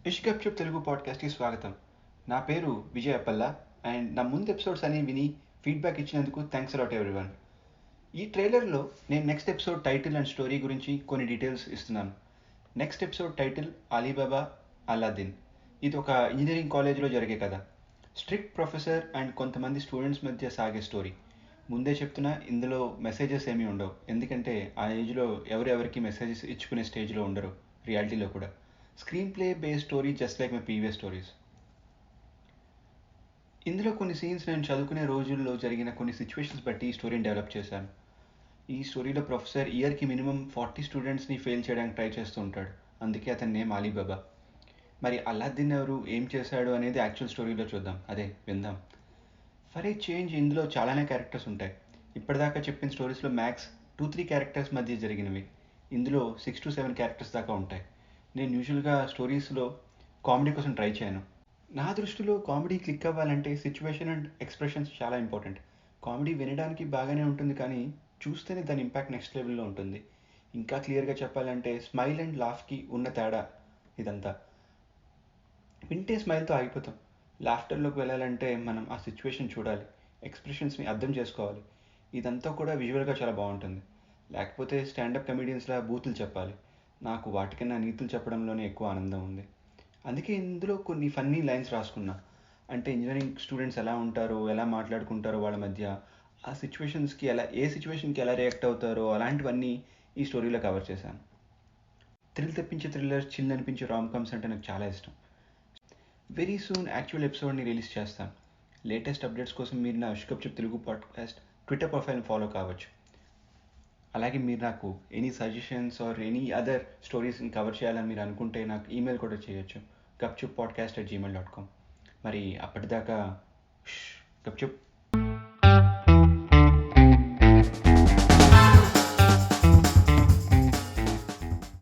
ఇష్కప్షప్ తెలుగు పాడ్కాస్ట్కి స్వాగతం. నా పేరు విజయ్ అప్పల్లా అండ్ నా ముందు ఎపిసోడ్స్ అన్ని విని ఫీడ్బ్యాక్ ఇచ్చినందుకు థ్యాంక్స్ అలాట్ ఎవ్రీవన్. ఈ ట్రైలర్లో నేను next episode title and story గురించి కొన్ని డీటెయిల్స్ ఇస్తున్నాను. Next episode title Alibaba Alauddin. ఇది ఒక ఇంజనీరింగ్ కాలేజీలో జరిగే కథ. స్ట్రిక్ట్ ప్రొఫెసర్ అండ్ కొంతమంది స్టూడెంట్స్ మధ్య సాగే స్టోరీ. ముందే చెప్తున్నా, ఇందులో మెసేజెస్ ఏమీ ఉండవు, ఎందుకంటే ఆ ఏజ్లో ఎవరెవరికి మెసేజెస్ ఇచ్చుకునే స్టేజ్లో ఉండరు రియాలిటీలో కూడా. Screen play based story just like my previous stories. ఇందులో కొన్ని సీన్స్ నేను చదువుకునే రోజుల్లో జరిగిన కొన్ని సిచ్యువేషన్స్ బట్టి ఈ స్టోరీని డెవలప్ చేశాను. ఈ స్టోరీలో ప్రొఫెసర్ ఇయర్కి మినిమం 40 స్టూడెంట్స్ని ఫెయిల్ చేయడానికి ట్రై చేస్తూ ఉంటాడు. అందుకే అతని నేమ్ అలీబాబా. మరి అల్లాద్దీన్ ఎవరు, ఏం చేశాడు అనేది యాక్చువల్ స్టోరీలో చూద్దాం. అదే విందాం. ఫర్ ఏ చేంజ్ ఇందులో చాలానే క్యారెక్టర్స్ ఉంటాయి. ఇప్పటిదాకా చెప్పిన స్టోరీస్లో మ్యాక్స్ 2-3 క్యారెక్టర్స్ మధ్య జరిగినవి. ఇందులో 6-7 క్యారెక్టర్స్ దాకా ఉంటాయి. నేను యూజువల్గా స్టోరీస్లో కామెడీ కోసం ట్రై చేయను. నా దృష్టిలో కామెడీ క్లిక్ అవ్వాలంటే సిచ్యువేషన్ అండ్ ఎక్స్ప్రెషన్స్ చాలా ఇంపార్టెంట్. కామెడీ వినడానికి బాగానే ఉంటుంది, కానీ చూస్తేనే దాని ఇంపాక్ట్ నెక్స్ట్ లెవెల్లో ఉంటుంది. ఇంకా క్లియర్గా చెప్పాలంటే స్మైల్ అండ్ లాఫ్కి ఉన్న తేడా ఇదంతా. వింటే స్మైల్తో ఆగిపోతాం. లాఫ్టర్లోకి వెళ్ళాలంటే మనం ఆ సిచ్యువేషన్ చూడాలి, ఎక్స్ప్రెషన్స్ని అర్థం చేసుకోవాలి. ఇదంతా కూడా విజువల్గా చాలా బాగుంటుంది. లేకపోతే స్టాండప్ కమెడియన్స్లా బూతులు చెప్పాలి. నాకు వాటికన్నా నీతులు చెప్పడంలోనే ఎక్కువ ఆనందం ఉంది. అందుకే ఇందులో కొన్ని ఫన్నీ లైన్స్ రాసుకున్నా. అంటే ఇంజనీరింగ్ స్టూడెంట్స్ ఎలా ఉంటారో, ఎలా మాట్లాడుకుంటారో వాళ్ళ మధ్య, ఆ సిచ్యువేషన్స్కి ఏ సిచ్యువేషన్కి ఎలా రియాక్ట్ అవుతారో అలాంటివన్నీ ఈ స్టోరీలో కవర్ చేశాను. థ్రిల్ తెప్పించే థ్రిల్లర్స్, చిల్ అనిపించే రామ్ కామ్స్ అంటే నాకు చాలా ఇష్టం. వెరీ సూన్ యాక్చువల్ ఎపిసోడ్ని రిలీజ్ చేస్తాను. లేటెస్ట్ అప్డేట్స్ కోసం మీరు నా ఇష్కప్షప్ తెలుగు పాడ్కాస్ట్ ట్విట్టర్ ప్రొఫైల్ని ఫాలో కావచ్చు. అలాగే మీరు నాకు any suggestions or any other స్టోరీస్ని కవర్ చేయాలని మీరు అనుకుంటే నాకు ఈమెయిల్ కూడా చేయొచ్చు, gupchuppodcast@gmail.com. మరి అప్పటిదాకా గప్చుప్.